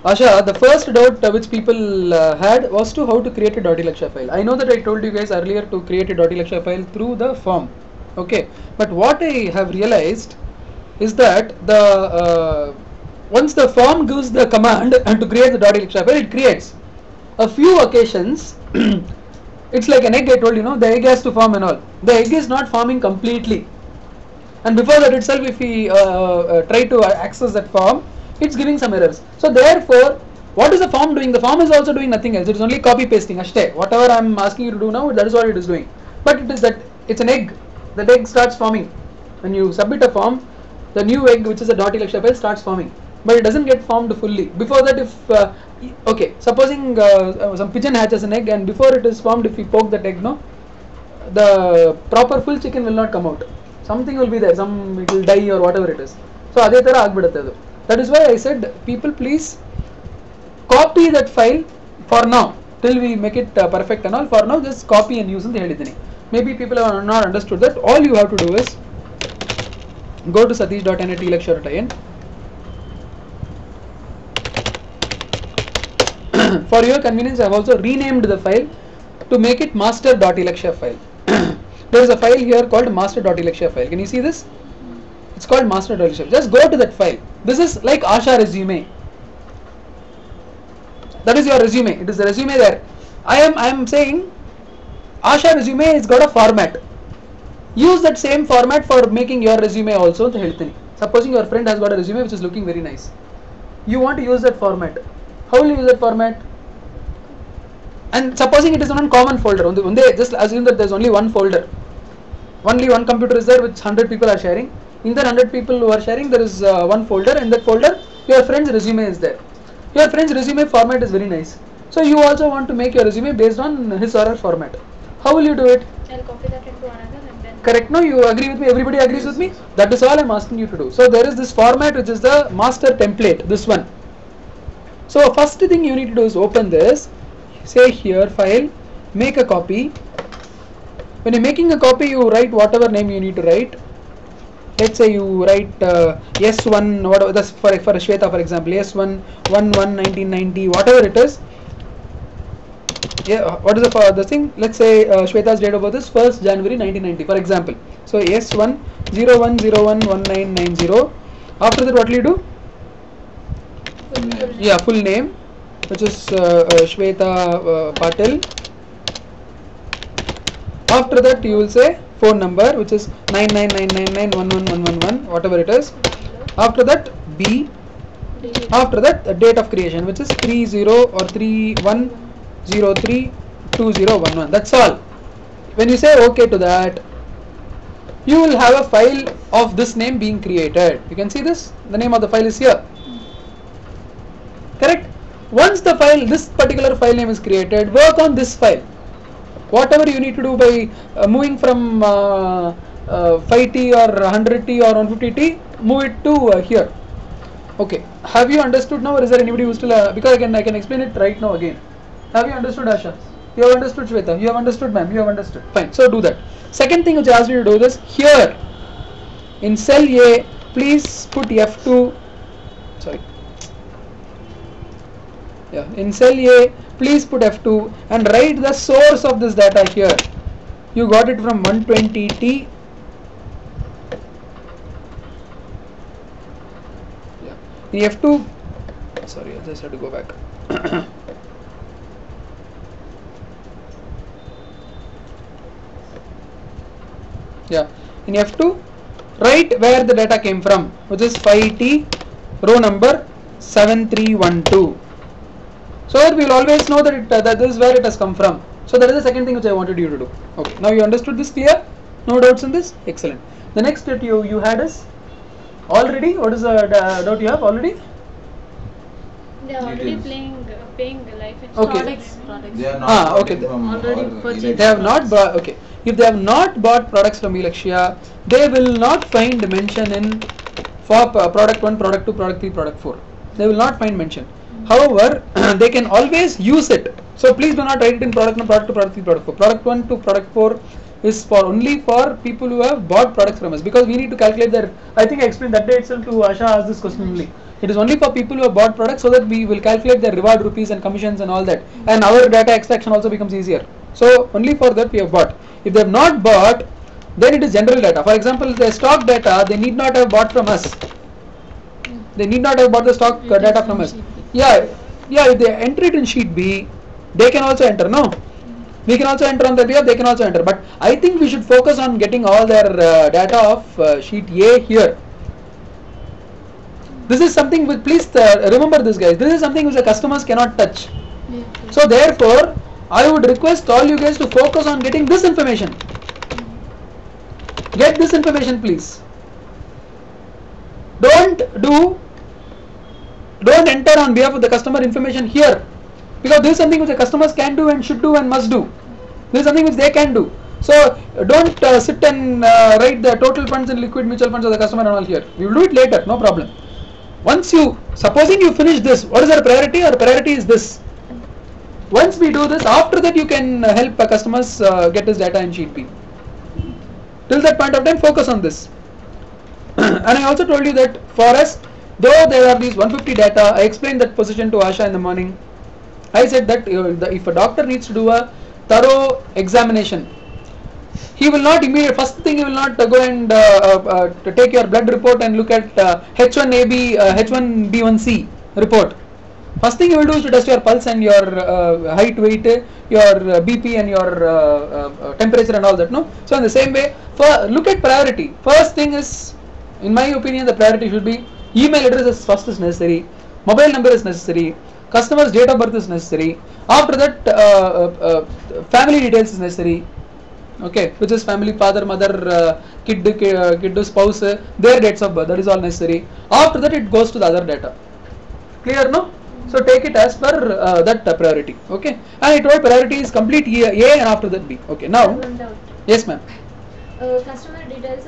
Asha, the first doubt which people had was to how to create a .elakshya file. I know that I told you guys earlier to create a .elakshya file through the form. Okay, but what I have realized is that the once the form gives the command and to create the .elakshya file, it creates. A few occasions, it's like an egg. I told you, the egg has to form and all. The egg is not forming completely, and before that itself, if we try to access that form, it's giving some errors. So therefore, what is the form doing? The form is also doing nothing else. It is only copy pasting. Ashte, whatever I am asking you to do now, that is what it is doing. But it is that it's an egg. That egg starts forming. When you submit a form, the new egg, which is a .elakshya file, starts forming. But it doesn't get formed fully. Before that, if okay, supposing some pigeon hatches an egg, and before it is formed, if we poke that egg, no, the proper full chicken will not come out. Something will be there. It will die or whatever it is. So adhe tara agbidutte adu. That is why I said, people, please copy that file for now till we make it perfect and all. For now, just copy and use in the helidini. Maybe people have not understood that. All you have to do is go to satish.net/elakshya.in. For your convenience, I have also renamed the file to make it master.elakshya file. There is a file here called master.elakshya file. Can you see this? It's called master.elakshya. Just go to that file. This is like Asha resume. That is your resume. It is the resume there. I am saying Asha resume has got a format. Use that same format for making your resume also. Supposing your friend has got a resume which is looking very nice. You want to use that format. How will you use that format? And supposing it is on a common folder, just assume that there is only one folder. Only one computer is there which 100 people are sharing. In that 100 people who are sharing, there is one folder. In that folder, your friend's resume is there. Your friend's resume format is very nice. So you also want to make your resume based on his or her format. How will you do it? I'll copy that into another and then... Correct, no? You agree with me? Everybody agrees with me? That is all I am asking you to do. So there is this format which is the master template, this one. So first thing you need to do is open this, say here file, make a copy. When you are making a copy, you write whatever name you need to write. Let's say you write S1, whatever, that's for Shweta for example, S1 11/1990, whatever it is. Yeah, what is the thing? Let's say Shweta's date of birth is 1st January 1990 for example. So S1 01/01/1990. After that, what will you do? Yeah, full name, which is Shweta Patil. After that, you will say phone number, which is 9999911111, whatever it is. After that, B. After that, date of creation, which is 30 or 31032011. That's all. When you say OK to that, you will have a file of this name being created. You can see this. The name of the file is here. Correct? Once the file, this particular file name is created, work on this file. Whatever you need to do by moving from 5T or 100T or 150T, move it to here. Okay. Have you understood now, or is there anybody who still because again I can explain it right now again. Have you understood, Asha? You have understood, Shweta? You have understood, ma'am? You have understood. Fine. So do that. Second thing which I asked you to do is here in cell A, please put F2. Sorry. Yeah, in cell A, please put F2 and write the source of this data here. You got it from 120T. Yeah. In F2, sorry, I just had to go back. Yeah, in F2, write where the data came from, which is 5T, row number 7312. So that we will always know that that this is where it has come from. So that is the second thing which I wanted you to do. Okay. Now you understood this clear? No doubts in this? Excellent. The next that you had is already. What is the doubt you have already? They are already paying the life insurance. Okay. They are not okay. Already purchased. They have not bought. Okay. If they have not bought products from Elakshya, they will not find mention in for product 1, product 2, product 3, product 4. They will not find mention. However, they can always use it. So please do not write it in product 1, product 2, product 3, product 4. Product 1 to product 4 is for only for people who have bought products from us, because we need to calculate their. I think I explained that day itself to Asha asked this question only. It is only for people who have bought products, so that we will calculate their reward rupees and commissions and all that, and our data extraction also becomes easier. So only for that we have bought. If they have not bought, then it is general data. For example, the stock data, they need not have bought from us. They need not have bought the stock data from us. Yeah, if they enter it in sheet B, they can also enter. No, we can also enter on the behalf. They can also enter. But I think we should focus on getting all their data of sheet A here. This is something with, please remember this, guys. This is something which the customers cannot touch. So therefore, I would request all you guys to focus on getting this information. Get this information, please. Don't enter on behalf of the customer information here, because this is something which the customers can do and should do and must do. This is something which they can do. So don't sit and write the total funds and liquid mutual funds of the customer and all here. We will do it later, no problem. Once supposing you finish this, what is our priority? Our priority is this. Once we do this, after that you can help customers get this data in sheet B. Till that point of time, focus on this. And I also told you that for us, though there are these 150 data, I explained that position to Asha in the morning. I said that if a doctor needs to do a thorough examination, he will not first thing he will not go and take your blood report and look at H1AB, H1B1C report. First thing he will do is to test your pulse and your height, weight, your BP and your temperature and all that. No. So in the same way, look at priority. First thing is, in my opinion, the priority should be email address is first is necessary, mobile number is necessary, customer's date of birth is necessary. After that, family details is necessary. Okay, which is family, father, mother, kid, spouse, their dates of birth. That is all necessary. After that, it goes to the other data. Clear, no? So take it as per that priority. Okay, and I told priority is complete A and after that B. Okay, now yes, ma'am. Customer details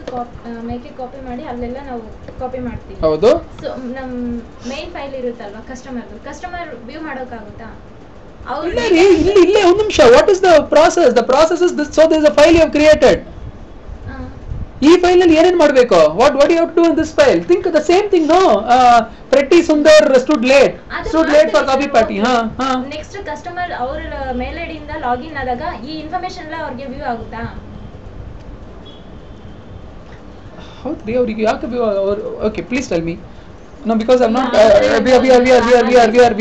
make a copy ಮಾಡಿ ಅಲ್ಲೆಲ್ಲ ನಾವು copy ಮಾಡ್ತೀವಿ. ಹೌದು. So ನಮ್ಮ main file ಇರುತ್ತಲ್ವಾ customer view ಮಾಡೋಕ್ಕಾಗುತ್ತಾ? ಇಲ್ಲ ಒಂದು ನಿಮಿಷ. What is the process? The process is this. So there is a file you have created. ಈ ಫೈಲ್ ನಲ್ಲಿ ಏನೇನ್ ಮಾಡಬೇಕು? What you have to do in this file? Think the same thing. No, pretty Sundar stood late for coffee party. Next customer ಅವರ mail ಐಡಿಯಿಂದ login ಆದಾಗ ಈ information ಎಲ್ಲ ಅವ್ರಿಗೆ view ಆಗುತ್ತಾ? ಹೌದ್ರಿ, ಅವರಿಗೆ ಯಾಕೆ view? Okay, please tell me. No, because I'm not. We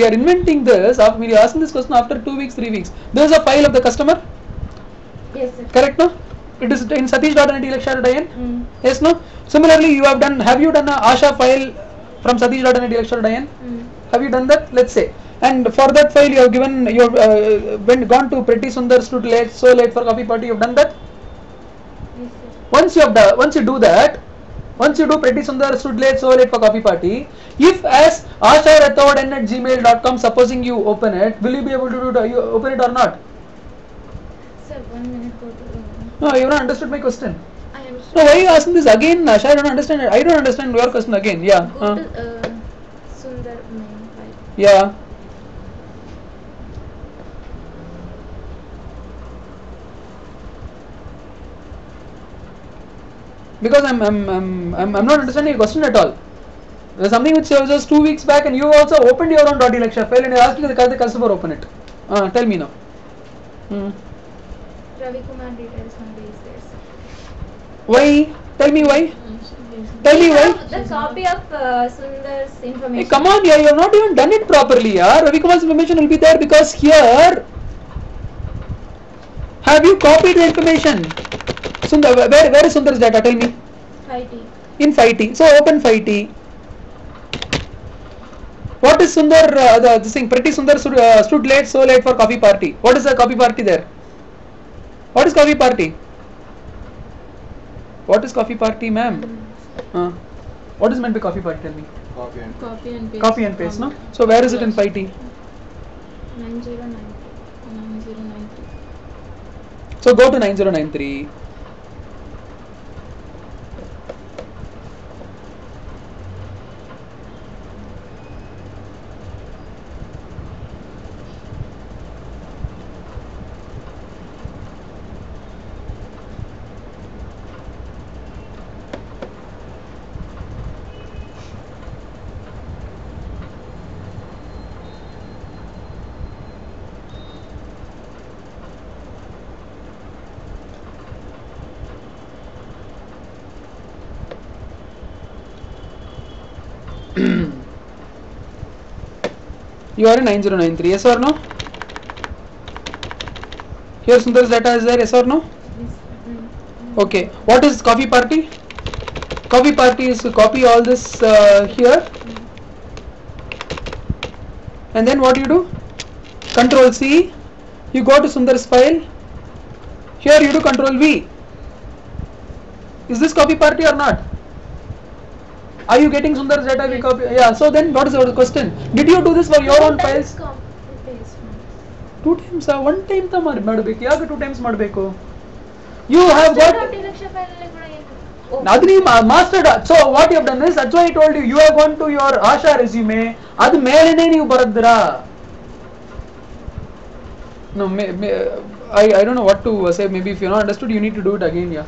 are inventing this. We are asking this question after 2 weeks, 3 weeks. There is a file of the customer. Yes, sir. Correct, no? It is in satish.net elakshya.in. Yes, no? Similarly, have you done a Asha file from satish.net elakshya.in? Have you done that? Let's say. And for that file, you have gone to Pretty Sundar stood late, so late for coffee party. You have done that. Yes, sir. Once you do that, once you do Pretty Sundar stood late, so late for coffee party, if as asha@gmail.com, supposing you open it, will you be able to open it or not? Sir, 1 minute. No, you have not understood my question. I understand. No, why are you asking this again, Asha? I don't understand it. I don't understand your question again. Yeah. Go to Sundar main file. Yeah. Because I'm not understanding your question at all. There's something which was just 2 weeks back, and you also opened your own .elakshya file and you asked the customer open it. Tell me now. Ravi Kumar details only is there, sir. Why? Tell me why. Tell me why. The copy of Sundar's information. Hey, come on, yeah, you have not even done it properly. Yeah, Ravi Kumar's information will be there because here. Have you copied the information? Sundar, where is Sundar's data? Tell me. 5T. In 5T. So open 5T. What is Sundar? This thing. Pretty Sundar stood late, so late for coffee party. What is the coffee party there? What is coffee party? What is coffee party, ma'am? What is meant by coffee party? Tell me. Copy and paste. Copy and paste, no? So where is it in 5T? 9093. So go to 9093. You are in 9093. Yes or no? Here Sundar's data is there. Yes or no? Okay. What is copy party? Copy party is to copy all this here, and then what you do? Control C. You go to Sundar's file. Here you do Control V. Is this copy party or not? Are you getting Sundar's data? We copy. Yeah. So then, what is the question? Did you do this for your own files? Two times. One time ta ಮಾಡಬೇಕು. ಯಾಕೆ two times ಮಾಡಬೇಕು? You have got. Master. So what you have done is, that's why I told you. You have gone to your Asha resume. ಅದು ಮೇಲೇನೆ ನೀವು ಬರೆದ್ರಾ? No, I don't know what to say. Maybe if you're not understood, you need to do it again. Yeah,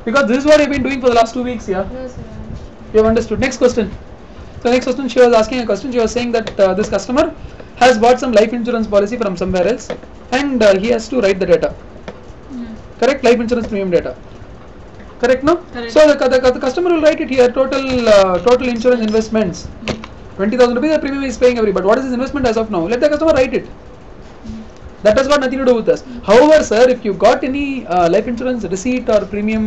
because this is what you've been doing for the last 2 weeks. Yeah. No, sir. You have understood. Next question. So next question, she was asking a question. She was saying that this customer has bought some life insurance policy from somewhere else, and he has to write the data. Correct? Life insurance premium data. Correct? No? Correct. So the customer will write it here. Total insurance investments. 20,000 rupees the premium is paying every. But what is his investment as of now? Let the customer write it. That has got nothing to do with us. However, sir, if you got any life insurance receipt or premium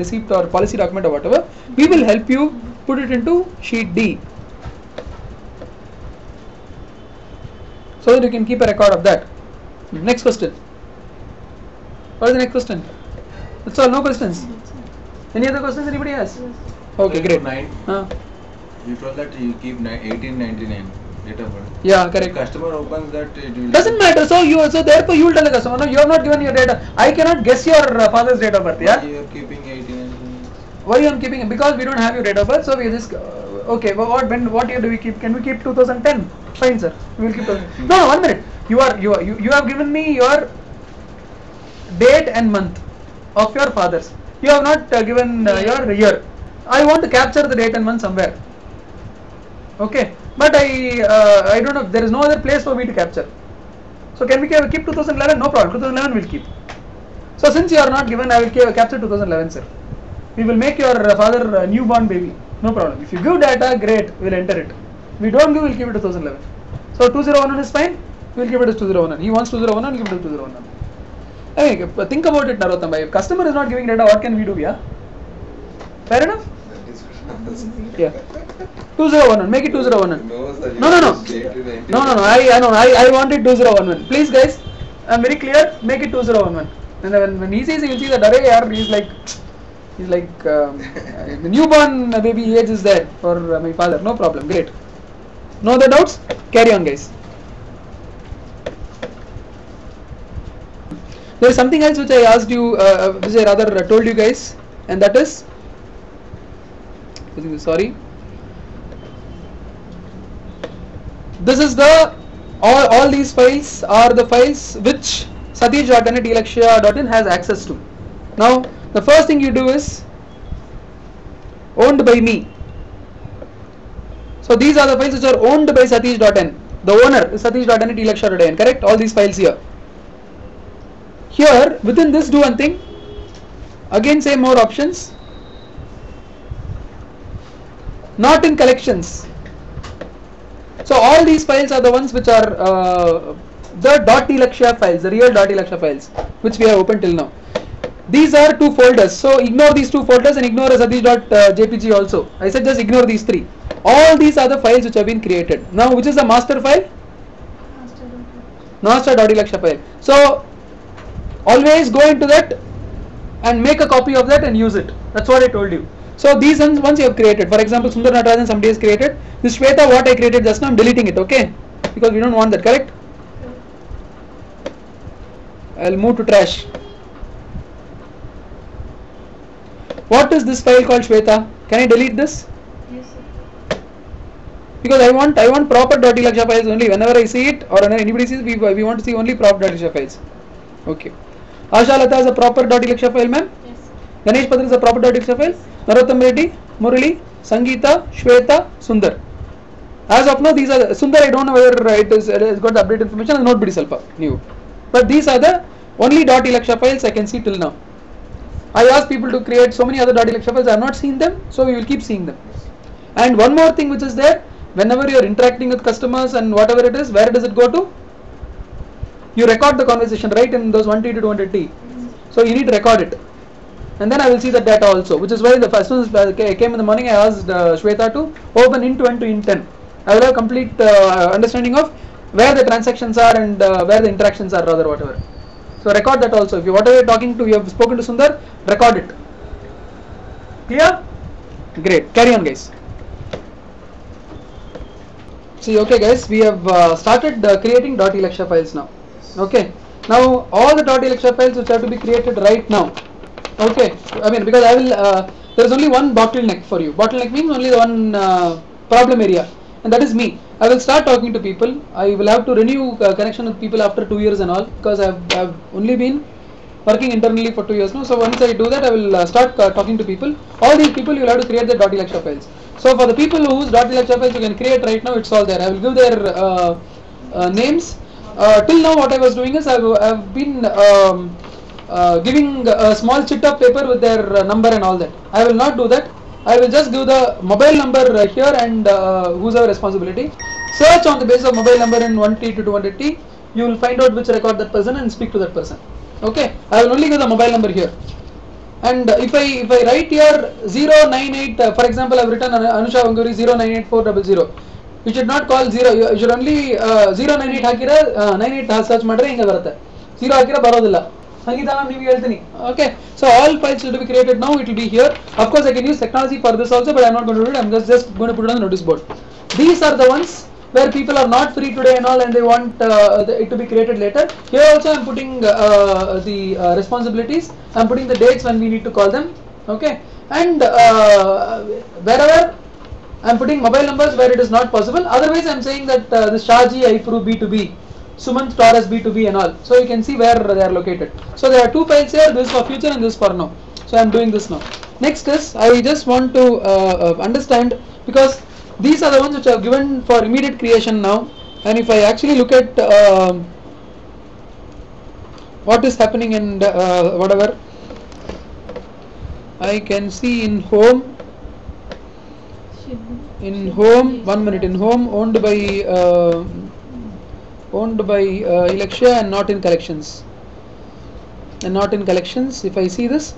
receipt or policy document or whatever, we will help you put it into sheet D, so that you can keep a record of that. Next question. What is the next question? That's all. No questions. Any other questions anybody has? Okay, great. You told that you keep 1899 date of birth. Yeah, correct. Customer opens that, it will Doesn't matter. So therefore you will tell the customer, no, you have not given your data. I cannot guess your father's date of birth. Yeah. You are keeping 1899. Why you are keeping it? Because we don't have your date of birth. So we just okay. But what year do we keep? Can we keep 2010? Fine, sir. We will keep. No, 1 minute. You have given me your date and month of your father's. You have not given your year. I want to capture the date and month somewhere. Okay. But I don't know. There is no other place for me to capture. So can we keep 2011? No problem. 2011 will keep. So since you are not given, I will capture 2011, sir. We will make your father a newborn baby. No problem. If you give data, great. We will enter it. We don't give, we will keep it to 2011. So 2011 is fine. We will keep it as 2011. He wants 2011, we will keep it to 2011. I mean, think about it, Narottama. If customer is not giving data, what can we do? Yeah. Fair enough. Yeah. 2011. Make it 2011. No, sir. No. No. I wanted 2011. Please, guys. I'm very clear. Make it 2011. And when he says, you will see that array. He's like the newborn baby age is there for my father. No problem. Great. No other doubts? Carry on, guys. There is something else which I asked you, which I rather told you guys, and that is. Sorry. This is the all these files are the files which Satish.in at elakshya.in has access to. Now the first thing you do is owned by me. So these are the files which are owned by Satish.in. The owner is Satish.in at elakshya.in. Correct? All these files here. Here within this, do one thing. Again, say more options. Not in collections. So all these files are the ones which are the .elakshya files, the real .elakshya files, which we have opened till now. These are 2 folders. So ignore these 2 folders and ignore satish.jpg also. I said just ignore these 3. All these are the files which have been created. Now which is the master file? Master.elakshya file. So always go into that and make a copy of that and use it. That's what I told you. So these ones you have created. For example, Sundar Natarajan somebody has created. This Shweta what I created just now, I'm deleting it, okay? Because we don't want that, correct? I'll move to trash. What is this file called Shweta? Can I delete this? Yes, sir. Because I want proper .elakshya files only. Whenever I see it or whenever anybody sees, we want to see only proper .elakshya files. Okay. Asha Lata is a proper .elakshya file, ma'am? Yes. Ganesh Padra is a proper .elakshya file? Narottam Reddy, Murali, Sangeeta, Shweta, Sundar. As of now, these are Sundar. I don't know whether it has got the updated information. Not bidi salpa new, but these are the only .elakshya files I can see till now. I asked people to create so many other .elakshya files. I have not seen them, so we will keep seeing them. And one more thing which is there, whenever you are interacting with customers and whatever it is, where does it go to? You record the conversation, right, in those 1T to 200T. So you need to record it, and then I will see the data also, which is why the first one I came in the morning, I asked Shweta to open int1 to int10. I will have complete understanding of where the transactions are and where the interactions are, rather, whatever. So record that also. If you whatever you're talking to, you have spoken to Sundar, record it. Clear? Great. Carry on, guys. See, okay, guys, we have started creating .elakshya files now. Okay. Now all the .elakshya files which have to be created right now. Okay. I mean, because I will. There is only one bottleneck for you. Bottleneck means only the one problem area, and that is me. I will start talking to people. I will have to renew connection with people after 2 years and all, because I've only been working internally for 2 years now. So once I do that, I will start talking to people. All these people, you will have to create the .elakshya files. So for the people whose .elakshya files you can create right now, it's all there. I will give their names. Till now, what I was doing is I've been giving a small chit of paper with their number and all that. I will not do that. I will just give the mobile number here and who's our responsibility. Search on the basis of mobile number in 1T to 200T. You will find out which record that person and speak to that person. Okay. I will only give the mobile number here. And if I write here 098, for example, I have written Anusha Vanguri 098400. You should not call 0. You should only 098 hakira 98 search madre inga barate. 0 hakira barodilla. Okay, so all files should be created now. It will be here. Of course, I can use technology for this also, but I am not going to do it. I am just going to put it on the notice board. These are the ones where people are not free today and all, and they want it to be created later. Here also, I am putting the responsibilities. I am putting the dates when we need to call them. Okay, and wherever I am putting mobile numbers where it is not possible. Otherwise, I am saying that this Shaji Aipuru B2B. Sumant Taurus B2B and all. So you can see where they are located. So there are two files here, this for future and this for now. So I am doing this now. Next is, I just want to understand, because these are the ones which are given for immediate creation now. And if I actually look at what is happening in whatever, I can see in home, 1 minute, in home owned by elakshya and not in collections. If I see this,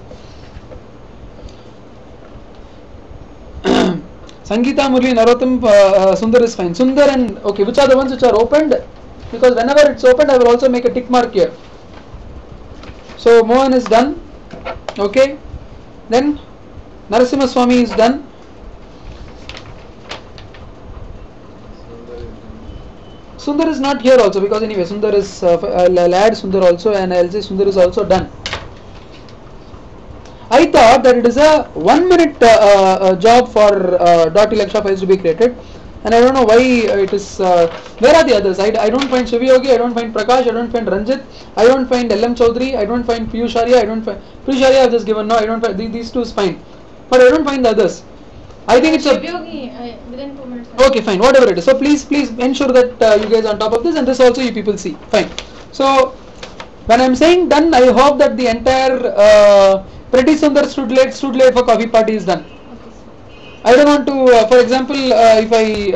Sangeeta, Murli, Narottam, Sundar is fine. Sundar and, okay, which are the ones which are opened? Because whenever it's opened, I will also make a tick mark here. So Mohan is done. Okay. Then Narasimha Swami is done. Sundar is not here also, because anyway Sundar is, I'll add Sundar also, and I'll say Sundar is also done. I thought that it is a 1 minute job for .elakshya files to be created, and I don't know why it is. Where are the others? I don't find Shivayogi, I don't find Prakash, I don't find Ranjit, I don't find LM Chaudhary, I don't find Piyush Arya, I don't find Piyush Arya. I've just given now. I don't find these two is fine, but I don't find the others. I think it's a within 2 minutes. Okay, fine, whatever it is. So please ensure that you guys are on top of this, and this also you people see. Fine. So when I'm saying done, I hope that the entire Pretty Sundar stood late for coffee party is done. I don't want to, for example, if I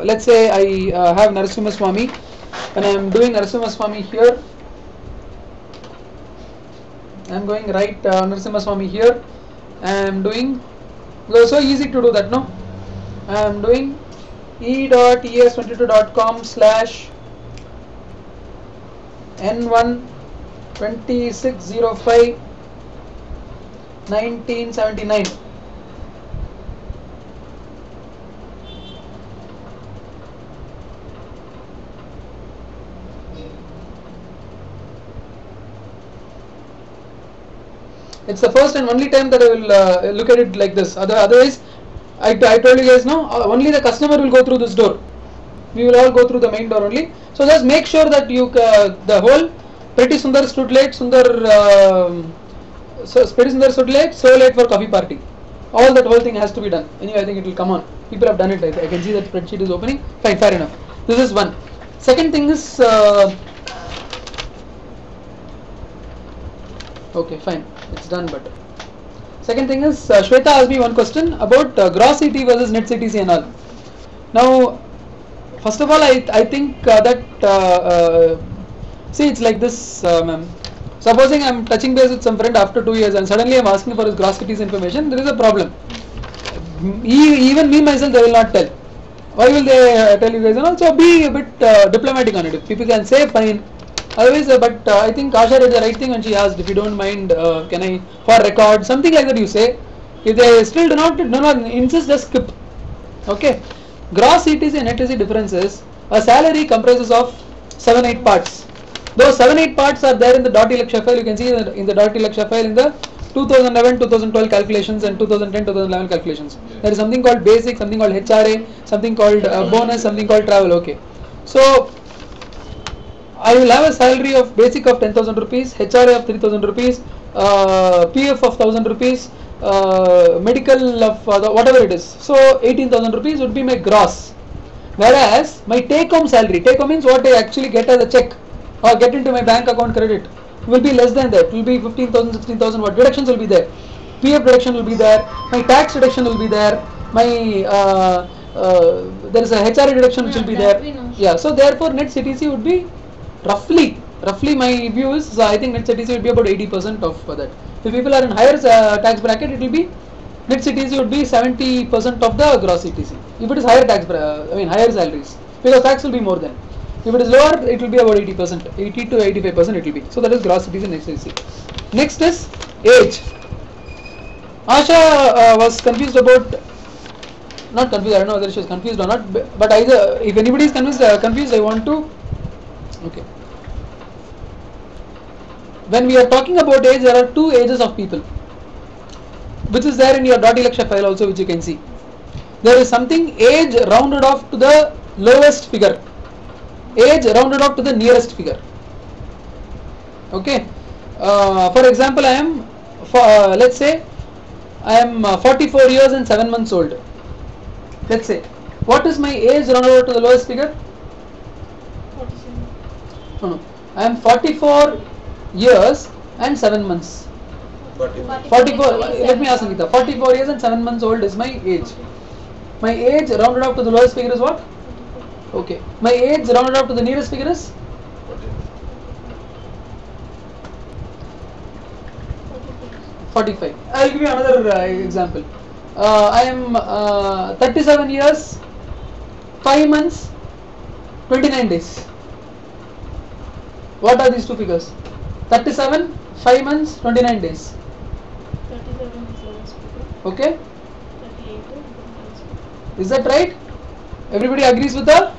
let's say I have Narasimha Swami, and I am doing Narasimha Swami here. I am going right Narasimha Swami here. I am doing. It was so easy to do that, no? I am doing e.es22.com / N1 2605 1979. It's the first and only time that I will look at it like this. Otherwise, I told you guys now, only the customer will go through this door. We will all go through the main door only. So just make sure that you the whole Pretty Sundar stood late, Pretty Sundar stood late, so late for coffee party. All that whole thing has to be done. Anyway, I think it will come on. People have done it. I can see that spreadsheet is opening. Fine, fair enough. This is one. Second thing is okay, fine. It's done, but second thing is Shweta asked me one question about gross CT versus net CTC and all. Now, first of all, I think that see, it's like this, ma'am. Supposing I'm touching base with some friend after 2 years and suddenly I'm asking for his gross cities information, there is a problem. Even me myself, they will not tell. Why will they tell you guys? So be a bit diplomatic on it. If people can say fine. Otherwise, but I think Asha did the right thing when she asked, if you don't mind, can I, for record, something like that you say. If they still do not insist, just skip. Okay. Gross ETC and net ETC difference is, a salary comprises of 7-8 parts. Those 7-8 parts are there in the .elakshya file. You can see in the .elakshya file in the 2011-2012 calculations and 2010-2011 calculations. There is something called basic, something called HRA, something called bonus, something called travel. Okay. So I will have a salary of basic of 10,000 rupees, HRA of 3,000 rupees, PF of 1,000 rupees, medical of whatever it is. So 18,000 rupees would be my gross. Whereas my take home salary, take home means what I actually get as a check or get into my bank account credit, will be less than that. It will be 15,000, 16,000. What deductions will be there? PF deduction will be there. My tax deduction will be there. My there is a HRA deduction which will be there. Yeah. So therefore, net CTC would be roughly my view is I think net CTC would be about 80% of that. If people are in higher tax bracket, it will be net CTC would be 70% of the gross CTC. If it is higher tax, higher salaries, because tax will be more than. If it is lower, it will be about 80%, 80 to 85% it will be. So that is gross CTC and net CTC. Next is age. Asha was confused about, not confused, I don't know whether she was confused or not, but either, if anybody is confused, I want to, okay. When we are talking about age, there are two ages of people, which is there in your .elakshya file also, which you can see. There is something age rounded off to the lowest figure, age rounded off to the nearest figure. Okay. For example, I am, let's say, I am 44 years and 7 months old. Let's say, what is my age rounded off to the lowest figure? 47. No, I am 44 years and 7 months. 44. Let me ask Anita. 44 years and 7 months old is my age. My age rounded off to the lowest figure is what? Okay. My age rounded off to the nearest figure is? 45. I will give you another example. I am 37 years, 5 months, 29 days. What are these two figures? 37, 5 months, 29 days. 37 is lowest figure. Okay. 38 is lowest figure. Is that right? Everybody agrees with her?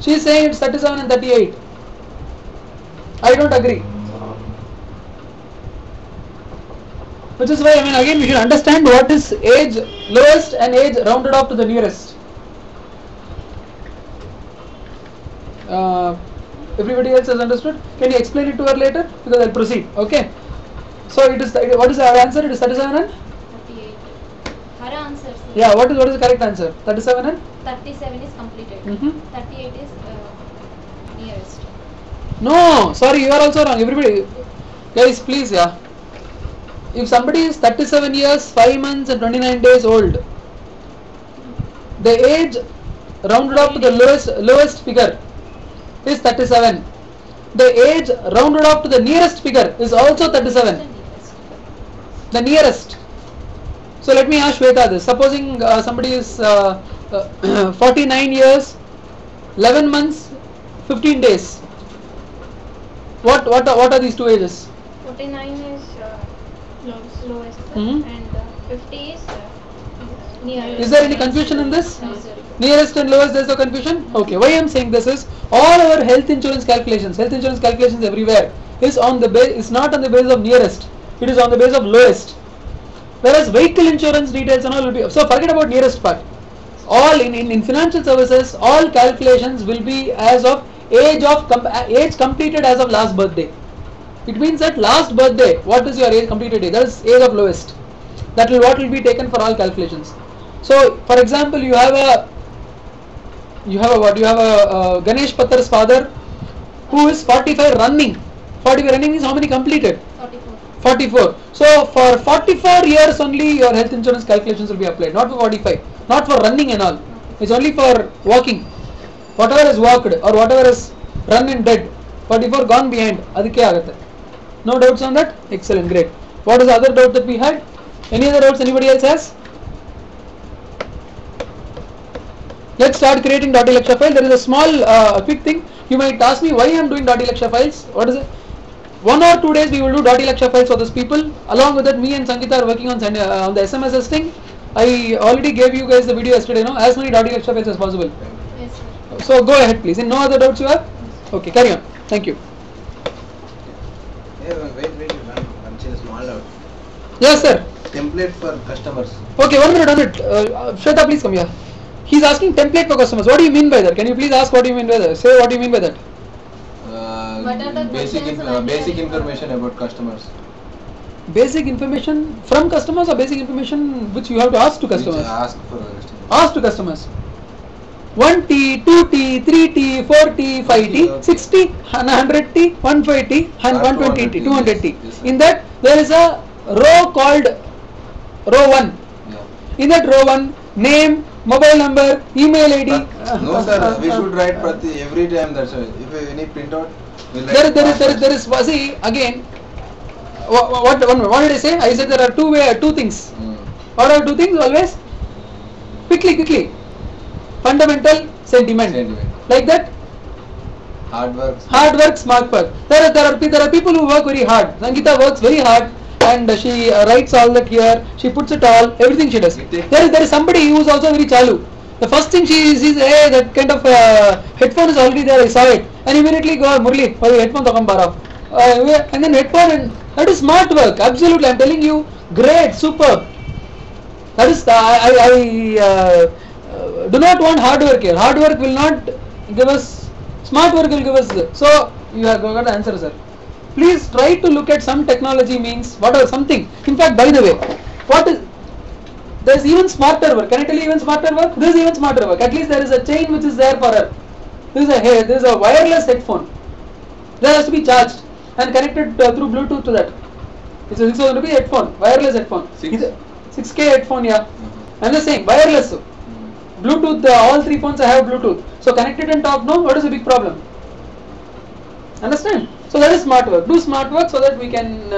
She is saying it's 37 and 38. I don't agree. Which is why, again we should understand what is age lowest and age rounded off to the nearest. Everybody else has understood? Can you explain it to her later? Because I'll proceed. Okay. So it is, what is our answer? It is 37 and? 38. Her answer. Sir. Yeah, what is the correct answer? 37 and? 37 is completed. 38 is nearest. No, sorry, you are also wrong. Everybody, guys, please, yeah. If somebody is 37 years, 5 months and 29 days old, the age rounded off to the lowest figure is 37. The age rounded off to the nearest figure is also 37. The nearest. So let me ask Shweta this. Supposing somebody is 49 years, 11 months, 15 days. What are these two ages? 49 is lowest and 50 is nearest. Is there any confusion in this? No, sir. Nearest and lowest, there is no confusion? Okay, why I am saying this is, all our health insurance calculations everywhere is on the is not on the basis of nearest, it is on the basis of lowest. Whereas vehicle insurance details and all will be, so forget about nearest part. All in financial services, all calculations will be as of age completed as of last birthday. It means that last birthday, what is your age completed age? That is age of lowest. That will what will be taken for all calculations. So, for example, you have a Ganesh Pattar's father who is 45 running. 45 running means how many completed? 44. 44. So for 44 years only your health insurance calculations will be applied, not for 45, not for running and all. It's only for walking. Whatever is walked or whatever is run and dead, but before gone behind, adikke agate. No doubts on that? Excellent, great. What is the other doubt that we had? Any other doubts anybody else has? Let's start creating .elakshya file. There is a small quick thing. You might ask me why I am doing .elakshya files. What is it? 1 or 2 days we will do .elakshya files for those people. Along with that, me and Sangeeta are working on the SMS testing. I already gave you guys the video yesterday, no? As many .elakshya files as possible. Yes, sir. So go ahead please. And no other doubts you have? Okay, carry on. Thank you. Wait, one small doubt. Yes sir. Template for customers. Okay, 1 minute. Shweta, please come here. He's asking template for customers. What do you mean by that? Can you please ask what you mean by that? Say what you mean by that. What are the Basic information about customers. Basic information from customers or basic information which you have to ask to customers? Which ask for customers. Ask to customers. 1T, 2T, 3T, 4T, 5T, 60, 100T, 150T, and 120T, 200T. Yes, sir. In that there is a row called row 1. Yeah. In that row 1, name, mobile number, email ID. No sir, we should write every time. That's why. If any printout, we'll There write is see again. What did I say? I said there are two things. What are 2 things always? Quickly. Fundamental, sentiment. Like that. Hard work. Hard work, smart work. There are people who work very hard. Sangeeta works very hard and she writes all that here. She puts it all. Everything she does. There is somebody who is also very chalu. The first thing she sees, hey, that kind of headphone is already there. I saw it, and immediately go, Murli, headphone takam bara. And then headphone, and that is smart work. Absolutely, I am telling you, great, superb. That is I do not want hard work here. Hard work will not give us. Smart work will give us. So you have got the answer, sir. Please try to look at some technology means whatever something. In fact, by the way, what is there is even smarter work. Can I tell you even smarter work? This is even smarter work. At least there is a chain which is there for her. There is a wireless headphone. That has to be charged and connected through Bluetooth to that. It's going to be headphone, wireless headphone. 6K headphone, yeah. I'm just saying wireless. Bluetooth, all 3 phones I have Bluetooth. So connected and talk, no, what is the big problem? Understand? So that is smart work. Do smart work so that we can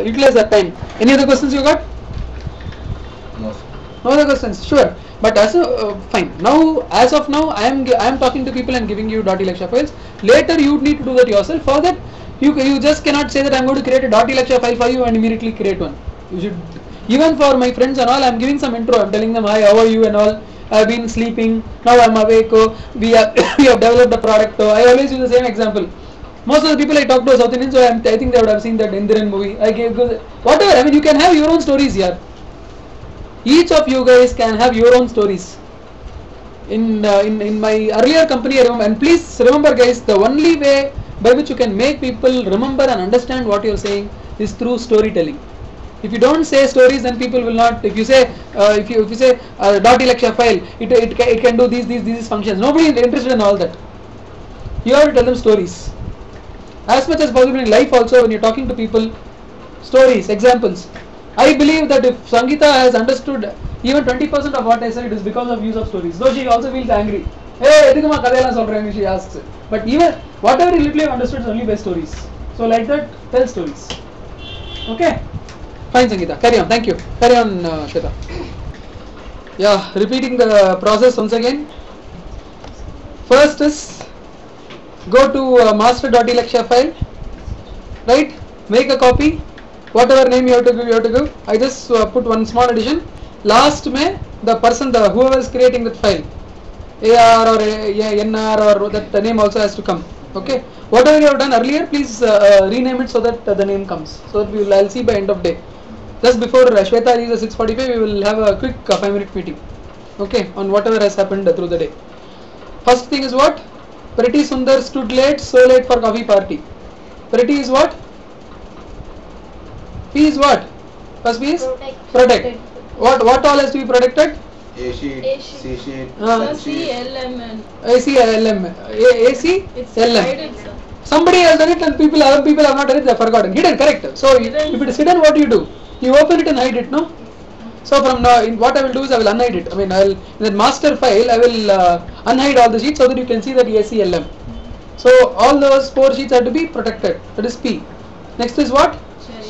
utilize that time. Any other questions you got? No. No other questions? Sure. But fine. Now, as of now, I am talking to people and giving you .elakshya files. Later, you need to do that yourself. For that, you just cannot say that I am going to create a .elakshya file for you and immediately create one. You should. Even for my friends and all, I am giving some intro. I am telling them, hi, how are you and all. I have been sleeping. Now I am awake. We have developed a product. I always use the same example. Most of the people I talk to are South Indians, so I think they would have seen that Indian movie. I gave whatever. I mean, you can have your own stories here. Each of you guys can have your own stories. In my earlier company, I remember, and please remember, guys, the only way by which you can make people remember and understand what you are saying is through storytelling. If you don't say stories, then people will not. If you say if you say .elakshya file, it can do these functions. Nobody is interested in all that. You have to tell them stories. As much as possible in life also, when you're talking to people, stories, examples. I believe that if Sangeeta has understood even 20% of what I said, it is because of use of stories. Though she also feels angry. Hey, she asks. But even whatever you literally understood is only by stories. So like that, tell stories. Okay? Fine, Sangeeta. Carry on. Thank you. Carry on, Shweta. Yeah, repeating the process once again. First is go to master.elakshya file, right? Make a copy. Whatever name you have to give, I just put one small addition. Last May, the person, whoever is creating that file, AR or NR or that name also has to come. Okay. Whatever you have done earlier, please rename it so that the name comes. So that I'll see by end of day. Just before Shweta leaves at 6:45, we will have a quick 5-minute meeting. Okay, on whatever has happened through the day. First thing is what? Pretty Sundar stood late, so late for coffee party. Pretty is what? P is what? First P is? Protect. What all has to be protected? A sheet, C sheet, C, L, M, N. AC, LM. AC, It's LM. divided, sir. Somebody has done it and other people have not done it, they have forgotten. Hidden, correct. So if it is hidden, what do? You open it and hide it, no? So from now, what I will do is I will unhide it. I mean, in the master file, I will unhide all the sheets so that you can see that ACLM. So all those 4 sheets have to be protected. That is P. Next is what?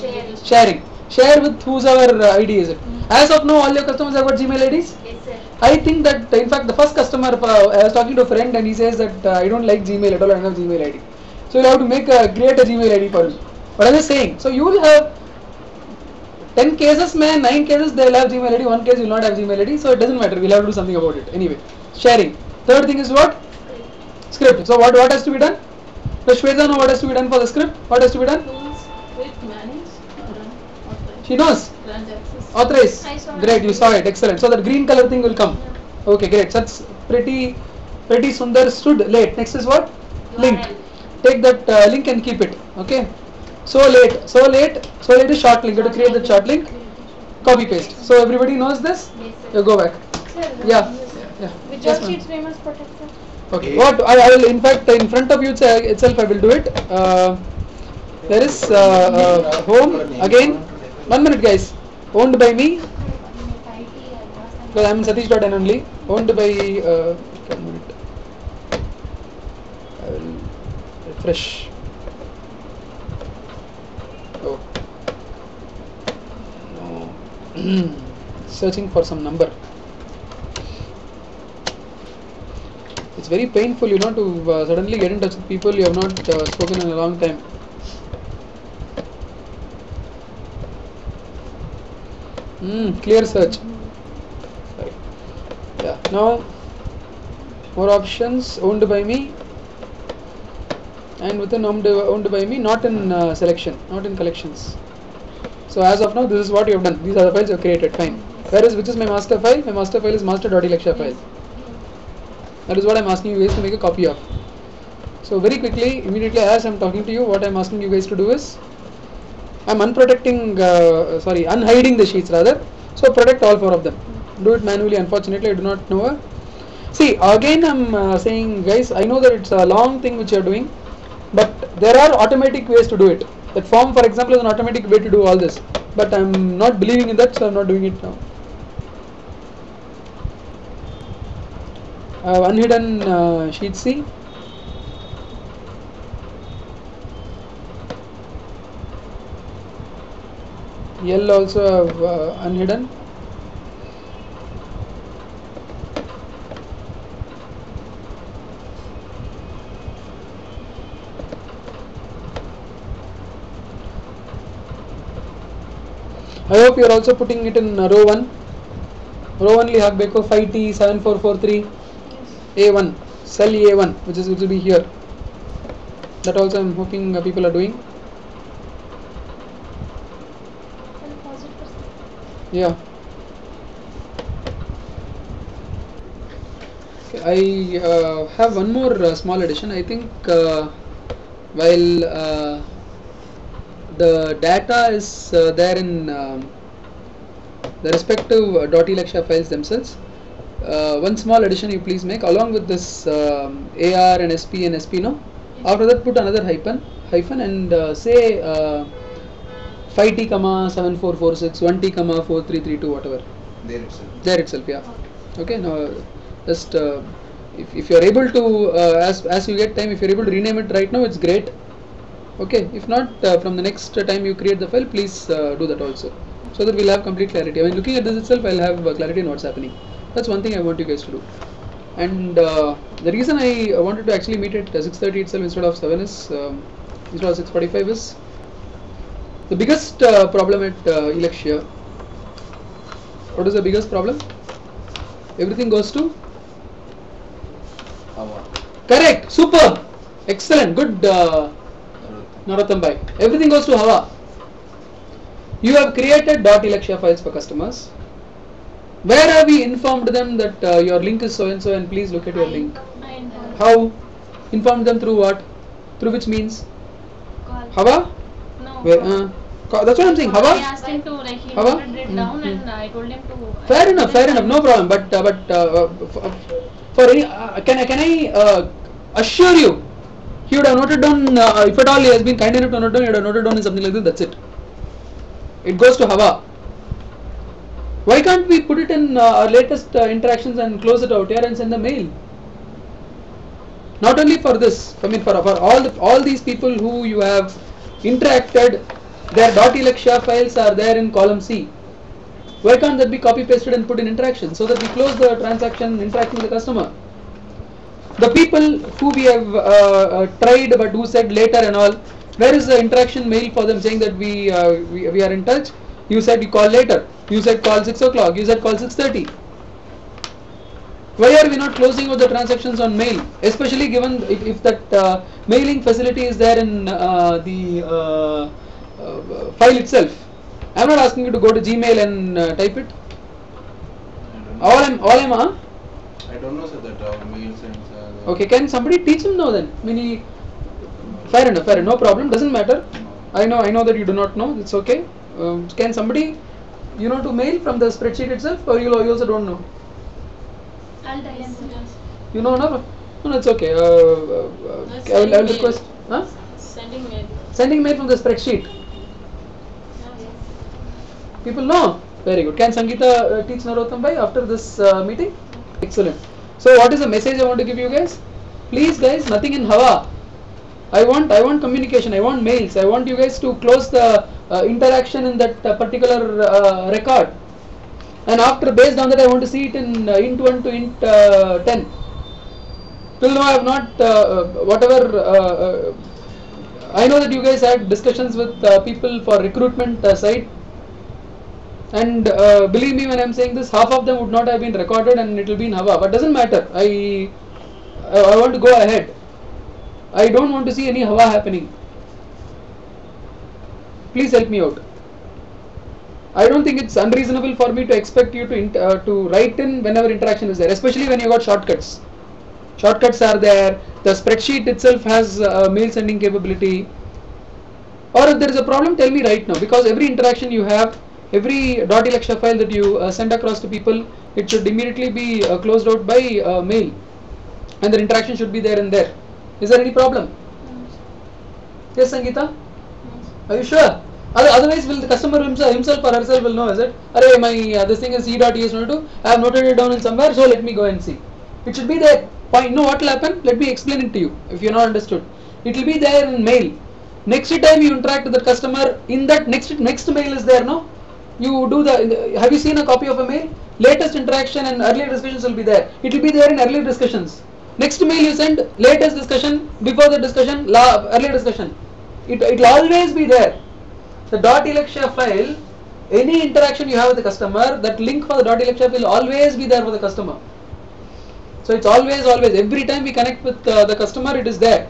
Sharing. Sharing. Share with whosoever ID is it. As of now, all your customers have got Gmail IDs. Yes, sir. I think that in fact the first customer, I was talking to a friend and he says that I don't like Gmail at all, I don't have Gmail ID. So you have to create a Gmail ID for him. But I was saying, so you will have 10 cases, 9 cases they will have Gmail ID, 1 case you will not have Gmail ID, so it doesn't matter, we will have to do something about it. Anyway, sharing. Third thing is what? Script. So what has to be done? Does Shweta know what has to be done for the script? What has to be done? Tools with manage authorize. She knows. Grant access. Authorize. I saw Great, that. you saw it. Excellent. So that green color thing will come. Okay, great. So that's pretty sundar stood late. Next is what? Link. URL. Take that link and keep it. Okay. So late is short link. You have to create the short link. Copy paste. So everybody knows this. Yes, sir. You go back. Sir, Yeah. Yeah. which Yes, all ma'am. sheets we must protect, sir? Okay. What I will in fact in front of you itself I will do it. There is home again. 1 minute, guys. Owned by me. Because I am Satish.n only. Owned by 1 minute. I will refresh. Oh no. Searching for some number. It's very painful, to suddenly get in touch with people you have not spoken in a long time. Clear search. Sorry. Yeah. Now, more options. Owned by me. And within owned by me, not in selection, not in collections. So as of now, this is what you have done. These are the files you have created. Fine. Which is my master file? My master file is master.elakshya file. That is what I am asking you guys to make a copy of. So very quickly, immediately as I am talking to you, what I am asking you guys to do is, I am unhiding the sheets rather. So protect all 4 of them. Do it manually. Unfortunately, I do not know. See, again I am saying, guys, I know that it's a long thing which you are doing, but there are automatic ways to do it. That form, for example, is an automatic way to do all this. But I am not believing in that, so I am not doing it now. I have unhidden sheet C. L also have unhidden. I hope you are also putting it in row 1. Row only hagbeko 5T 7443 A1 cell A1 which will be here. That also I am hoping people are doing. Yeah. Okay, I have one more small addition. I think while the data is there in the respective .elakshya files themselves, one small addition you please make along with this AR and SP and SP no. After that put another hyphen and say 5T, 7446, 1T, 4332, whatever. There itself, yeah. Okay, now just if you are able to, as you get time, if you are able to rename it right now, it's great. Okay, if not, from the next time you create the file, please do that also, so that we'll have complete clarity. I mean, looking at this itself, I'll have clarity on what's happening. That's one thing I want you guys to do. And the reason I wanted to actually meet at 6:30 itself instead of 7 is, instead of 6:45 is, the biggest problem at elakshya. What is the biggest problem? Everything goes to Hava. correct, superb, excellent, good Narottam Bhai. Everything goes to Hava. You have created .elakshya files for customers. Where have we informed them that your link is so and so and please look at your link? How? Informed them through what? Through which means? Call. Hava? No. Where, that's what I'm saying. I Hava? asked him to, like, he Hava? noted it down and I told him to. Fair enough, no problem. But for any, can I assure you, he would have noted down. If at all he has been kind enough to note down, he would have noted down in something like this. That's it. It goes to Hava. Why can't we put it in our latest interactions and close it out here and send a mail? Not only for this, I mean for all these people who you have interacted, their .elakshya files are there in column C. Why can't that be copy pasted and put in interaction so that we close the transaction interacting with the customer? The people who we have tried but who said later and all, where is the interaction mail for them saying that we are in touch? You said you call later. You said call 6 o'clock. You said call 6:30. Why are we not closing out the transactions on mail? Especially given if that mailing facility is there in the file itself. I am not asking you to go to Gmail and type it. All I'm I don't know, sir, that mail sends. Okay, can somebody teach him now then? I mean, fair enough, no problem, doesn't matter. I know that you do not know, it's okay. Can somebody, to mail from the spreadsheet itself, or you also don't know? I'll tell him. You know, no, it's okay. I will request. Huh? Sending mail. Sending mail from the spreadsheet. Yes. People know. Very good. Can Sangeeta teach Narottam Bhai after this meeting? Excellent. So what is the message I want to give you guys? Please guys, nothing in Hawa. I want communication. I want mails. I want you guys to close the interaction in that particular record. And after, based on that, I want to see it in int 1 to int 10. Till now I have not whatever. I know that you guys had discussions with people for recruitment side. And believe me when I am saying this, half of them would not have been recorded and it will be in Hava. But doesn't matter. I want to go ahead. I don't want to see any Hava happening. Please help me out. I don't think it's unreasonable for me to expect you to write in whenever interaction is there, especially when you got shortcuts. Shortcuts are there. The spreadsheet itself has mail sending capability. Or if there is a problem, tell me right now, because every interaction you have, every .elakshya file that you send across to people, it should immediately be closed out by mail, and the interaction should be there and there. Is there any problem? Yes, Sangeeta? Are you sure? Otherwise, will the customer himself or herself will know, is it? Array, my this thing is e.es22, I have noted it down in somewhere, so let me go and see. It should be there. Point. Know what will happen? Let me explain it to you if you are not understood. It will be there in mail. Next time you interact with the customer, in that next mail is there, no? You do have you seen a copy of a mail? Latest interaction and earlier discussions will be there. It will be there in earlier discussions. Next mail you send, latest discussion, before the discussion, earlier discussion. It will always be there. The .elakshya file, any interaction you have with the customer, that link for the .elakshya will always be there for the customer. So it's always, every time we connect with the customer, it is there.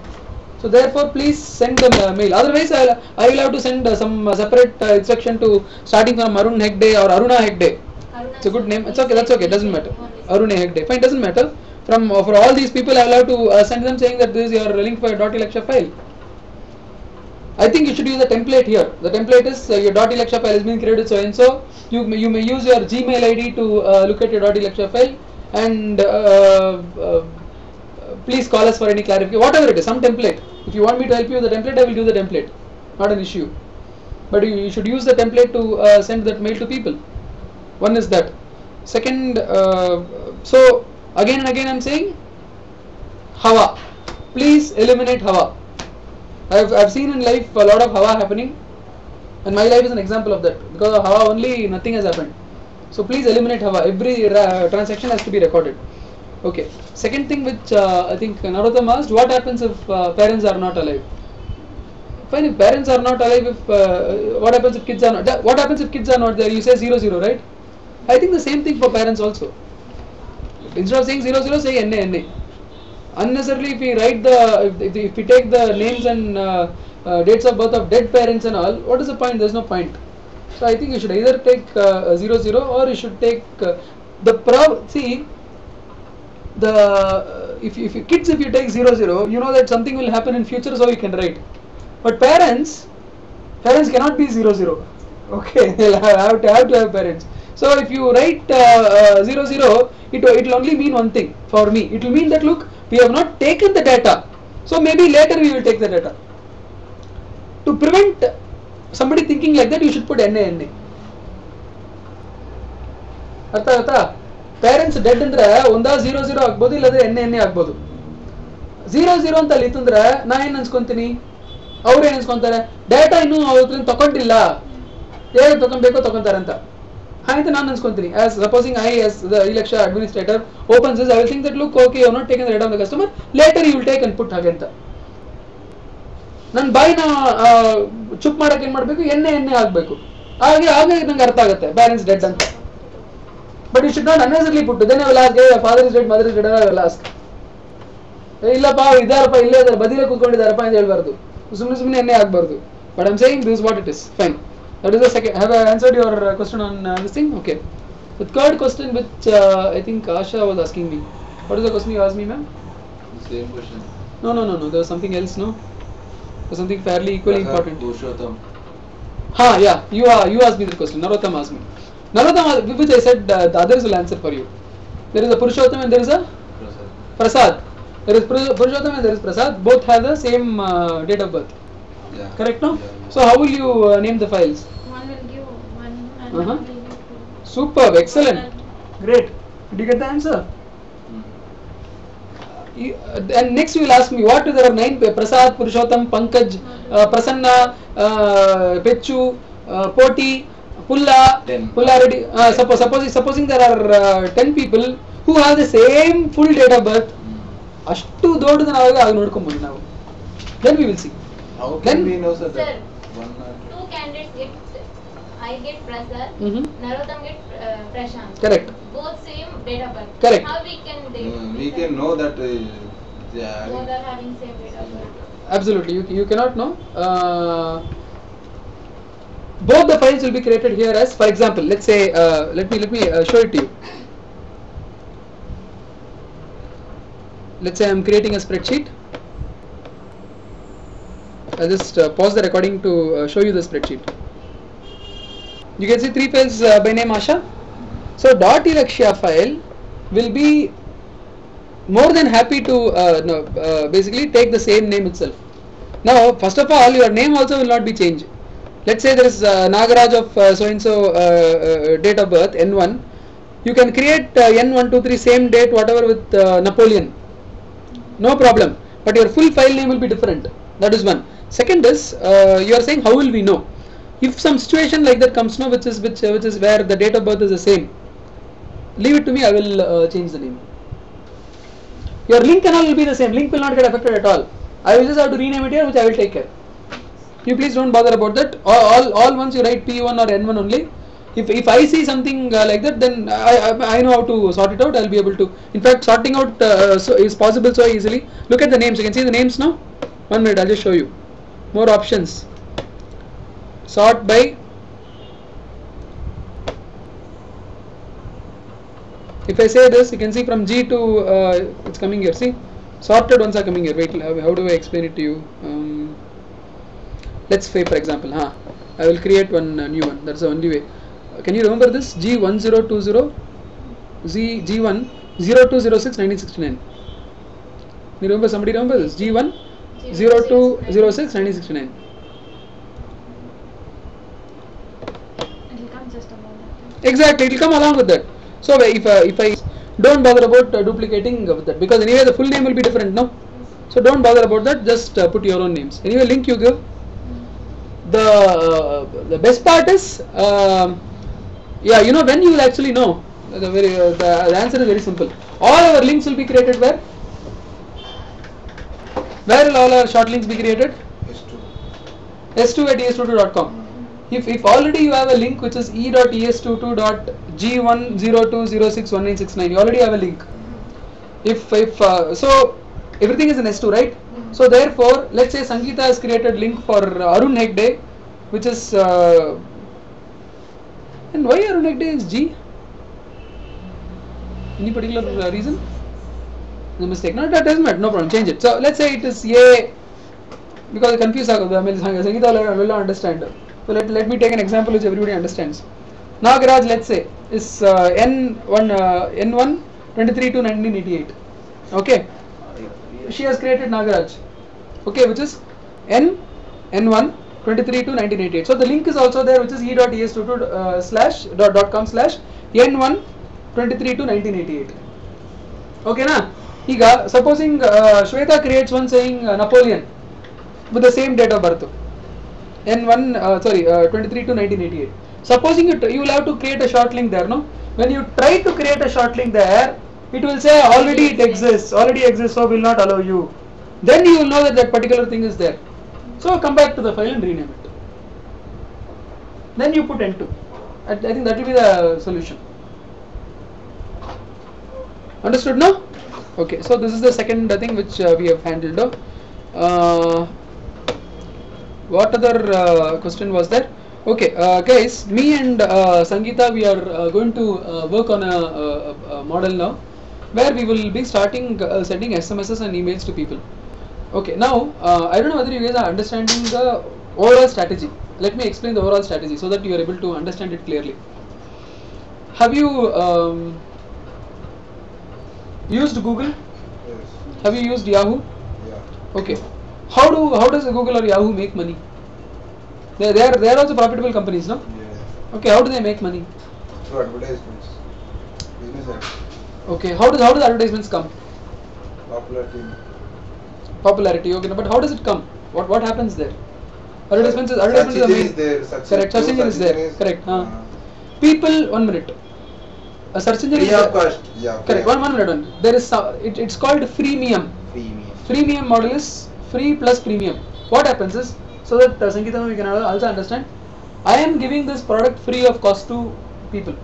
So therefore, please send the mail. Otherwise, I will have to send some separate instruction to starting from Arun Hegde or Aruna Hegde. It's a good name. It's okay. That's okay. Doesn't matter. Aruna Hegde. Fine. Doesn't matter. For all these people, I will have to send them saying that this is your link for your .elakshya file. I think you should use the template here. The template is your .elakshya file has been created so and so. You may use your Gmail ID to look at your .elakshya file and please call us for any clarification. Whatever it is, some template. If you want me to help you with the template, I will do the template. Not an issue. But you should use the template to send that mail to people. One is that. Second, so again and again I am saying Hava. Please eliminate Hava. I've seen in life a lot of Hava happening, and my life is an example of that. Because of Hava only nothing has happened. So please eliminate Hava. Every transaction has to be recorded. Okay. Second thing which I think Narottam asked, what happens if parents are not alive? Fine, if parents are not alive, if what happens if kids are not? What happens if kids are not there? You say 00, right? I think the same thing for parents also. Instead of saying 00, say NA. Unnecessarily, if we write if we take the names and dates of birth of dead parents and all, what is the point? There is no point. So I think you should either take 00 or you should take if you take 00, you know that something will happen in future, so you can write. But parents cannot be 00. Okay, they'll have to have parents. So if you write 00, it will only mean one thing for me. It will mean that look, we have not taken the data, so maybe later we will take the data. To prevent somebody thinking like that, you should put NA. ಅರ್ಥ ಆಗುತ್ತಾ? Parents dead ಅಂದ್ರೆ ಒಂದಾ 00 ಆಗ್ಬೋದು, ಇಲ್ಲದ್ರೆ ಎನ್ನೆ ಆಗ್ಬೋದು. 00 ಅಂತ ಅಲ್ಲಿ ಇತ್ತಂದ್ರೆ ನಾ ಏನ್ ಅನ್ಸ್ಕೊಂತೀನಿ, ಅವ್ರು ಏನ್ ಅನ್ಸ್ಕೊಂತಾರೆ, ಡೇಟಾ ಇನ್ನೂ ಅವ್ರ ತಗೊಂಡಿಲ್ಲ, ಹೇಗೆ ತಗೊಬೇಕೋ ತಗೊಂತಾರೆ ಅಂತ. ಹಾಗಂತ ನಾನು ಅನ್ಸ್ಕೊಂತೀನಿ. As supposing I as the elakshya administrator opens this, I will think that look, okay, you have not taken the data of the customer, later you will take and put ಹಾಗೆ ಅಂತ. ನನ್ನ ಬಾಯಿನ ಚುಪ್ ಮಾಡಕ್ಕೆ ಏನ್ ಮಾಡ್ಬೇಕು, ಎಣ್ಣೆ ಆಗ್ಬೇಕು. ಹಾಗೆ ನಂಗೆ ಅರ್ಥ ಆಗುತ್ತೆ ಪೇರೆಂಟ್ಸ್ ಡೆಡ್ ಅಂತ. But you should not unnecessarily put then I will ask father is dead, mother is dead, I will ask ಇಲ್ಲಪ್ಪ ಇದಾರಪ್ಪ ಇಲ್ಲೇ ಇದಾರೆ ಬದಿಲೇ ಕೂತ್ಕೊಂಡಿದ್ದಾರಪ್ಪ ಅಂತ ಹೇಳ್ಬಾರ್ದು, ಸುಮ್ಮನೆ ಎಣ್ಣೆ ಆಗ್ಬಾರ್ದು. But I am saying this what it is. Fine. That is the second. Have I answered your question on this thing? Okay. The third question, which I think Asha was asking me. What is the question you asked me, ma'am? The same question. No. There was something else, no? There was something fairly equally important. Purushottam. Yeah. You asked me this question. Narottam asked me. Narottam, which I said the others will answer for you. There is a Purushottam and there is a Prasad. There is Purushottam and there is Prasad. Both have the same date of birth. Yeah. Correct, no? Yeah. So how will you name the files? One will give one and Uh-huh. one will give two. Superb, excellent, great. Did you get the answer? And next you will ask me what there are 9: Prasad, Purushottam, Pankaj, Prasanna, Pechu, Poti, Pulla, 10. Pulla Reddy. Supposing there are 10 people who have the same full date of birth. ಅಷ್ಟು ದೊಡ್ಡದು ನಾವಾಗ ಆಗ ನೋಡ್ಕೊಂಬೋದು ನಾವು. Then we will see. How Then- can we know sir Sir, that one or two candidates get, I get Prasad, Mhm. Narottam get Prashant. Correct. Both same date of birth. Correct. How we can we can know that they both are are having same date of birth. Absolutely, you cannot know. Both the files will be created here as, for example, let's say, let me show it to you. Let's say I am creating a spreadsheet. I'll just pause the recording to show you the spreadsheet. You can see 3 files by name Asha. So .elakshya file will be more than happy to basically take the same name itself. Now, first of all, your name also will not be changed. Let's say there is Nagaraj of so and so date of birth N1. You can create N123 same date whatever with Napoleon. No problem. But your full file name will be different. That is one. Second is you are saying how will we know? If some situation like that comes, no, which is where the date of birth is the same, leave it to me. I will change the name. Your link and all will be the same. Link will not get affected at all. I will just have to rename it here, which I will take care. You please don't bother about that. All once you write P1 or N1 only. If I see something like that, then I know how to sort it out. I'll be able to. In fact, sorting out so is possible so easily. Look at the names. You can see the names now. 1 minute, I'll just show you. More options. Sort by. If I say this, you can see from G to it's coming here. See, sorted ones are coming here. Wait, how do I explain it to you? Let's say, for example, I will create one new one. That's the only way. Can you remember this? G1020, G1 0206 1969. You remember? Somebody remember this? G1 0206 1969. It will come just about that. Exactly, it will come along with that. So if I don't bother about duplicating with that, because anyway the full name will be different, no? So don't bother about that. Just put your own names. Anyway, link you give. The best part is, you know when you will actually know. The answer is very simple. All our links will be created where? Where will all our short links be created? S2 at es22.com. If already you have a link which is e.es22.g1020619669, you already have a link. So everything is in S2, right? So therefore, let's say Sangeeta has created link for Arun Hegde, which is and why Arun Hegde is G? Any particular reason? No mistake. No, that doesn't matter. No problem. Change it. So let's say it is A, because I confuse Sangeeta will not understand. So let me take an example which everybody understands. Nagaraj, let's say, is N1 23 to 1988. Okay. She has created Nagaraj. Okay, which is N1 23 to 1988. So the link is also there, which is e.es22.com/N1 23 to 1988. Okay, na? Supposing Shweta creates one saying Napoleon with the same date of birth. N1, 23 to 1988. Supposing you will have to create a short link there, no? When you try to create a short link there, it will say already it exists, so will not allow you. Then you will know that that particular thing is there. So come back to the file and rename it. Then you put N2. I think that will be the solution. Understood now? Okay, so this is the second thing which we have handled. What other question was there? Okay, guys, me and Sangeeta, we are going to work on a model now, where we will be starting sending SMSs and emails to people. Okay, now I don't know whether you guys are understanding the overall strategy. Let me explain the overall strategy so that you are able to understand it clearly. Have you used Google? Yes. Have you used Yahoo? Yeah. Okay. How does Google or Yahoo make money? They are also profitable companies, no? Yeah. Okay. How do they make money? Through advertisements. Business ads. Okay. How do the advertisements come? Popularity. Popularity. Okay. But how does it come? What happens there? Advertisements is the Search main. engine is there. Correct. Search engine is there. Correct. People. 1 minute. A search engine is Free of there. cost. Yeah. Correct. One minute. There is it's called freemium. Premium. Freemium model is free plus premium. What happens is, so that Sangeeta, we can also understand, I am giving this product free of cost to people.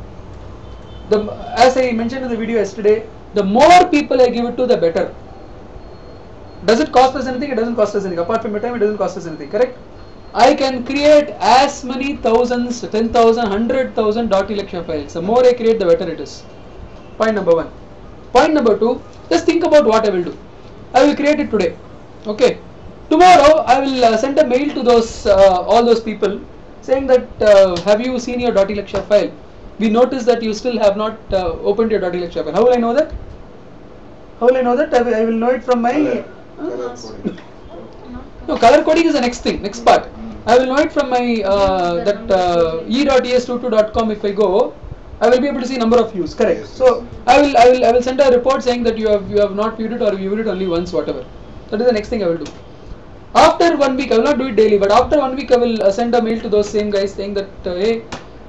As I mentioned in the video yesterday, the more people I give it to, the better. Does it cost us anything? It doesn't cost us anything. Apart from your time, it doesn't cost us anything. Correct? I can create as many thousands, 10,000, 100,000 .elakshya files. The more I create, the better it is. Point number 1. Point number 2, just think about what I will do. I will create it today. Okay. Tomorrow I will send a mail to those all those people saying that have you seen your .elakshya file? We notice that you still have not opened your .elakshya file. How will I know that? How will I know that? I will know it from my Color coding. no, color coding is the next thing, next part. I will know it from my e.es22.com. If I go, I will be able to see number of views. Correct. Yes, So I will send a report saying that you have not viewed it or you viewed it only once, whatever. That is the next thing I will do. After 1 week, I will not do it daily, but after 1 week, I will send a mail to those same guys saying that hey,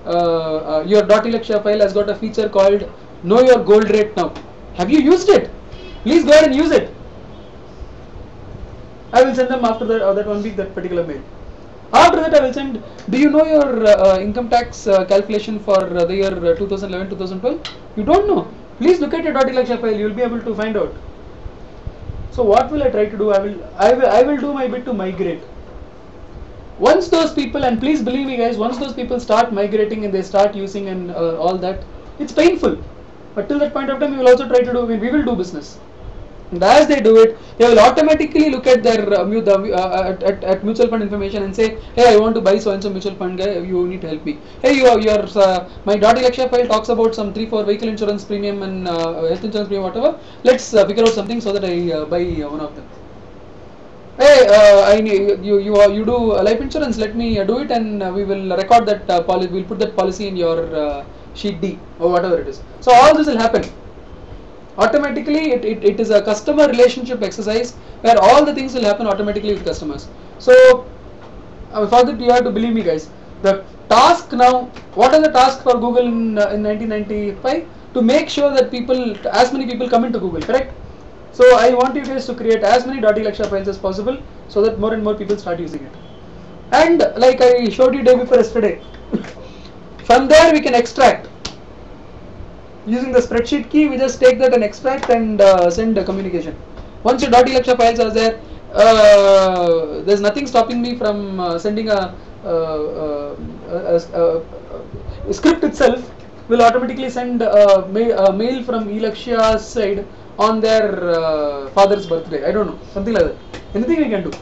your .elakshya file has got a feature called Know Your Gold Rate Now. Have you used it? Please go ahead and use it. I will send them after that 1 week that particular mail. After that, I will send. Do you know your income tax calculation for the year 2011-2012? You don't know. Please look at your .elakshya file. You will be able to find out. So what will I try to do? I will do my bit to migrate. Once those people, and please believe me guys, once those people start migrating and they start using and all that, it's painful. But till that point of time, we will also try to do. We will do business. And as they do it, they will automatically look at their at mutual fund information and say, hey, I want to buy so and so mutual fund guy. You need to help me. Hey, your my .elakshya file talks about some 3-4 vehicle insurance premium and health insurance premium, whatever. Let's figure out something so that I buy one of them. Hey, I need you do life insurance. Let me do it, and we will record that policy. We'll put that policy in your sheet D or whatever it is. So all this will happen. Automatically, it is a customer relationship exercise where all the things will happen automatically with customers. So for that you have to believe me guys. The task now, what is the task for Google in 1995? To make sure that as many people come into Google, correct? So I want you guys to create as many .elakshya files as possible so that more and more people start using it. And like I showed you day before yesterday, from there we can extract. Using the spreadsheet key, we just take that and extract and send a communication. Once your .elakshya files are there, there's nothing stopping me from sending a script itself will automatically send a mail from Elaksha's side on their father's birthday. I don't know, something like that. Anything we can do.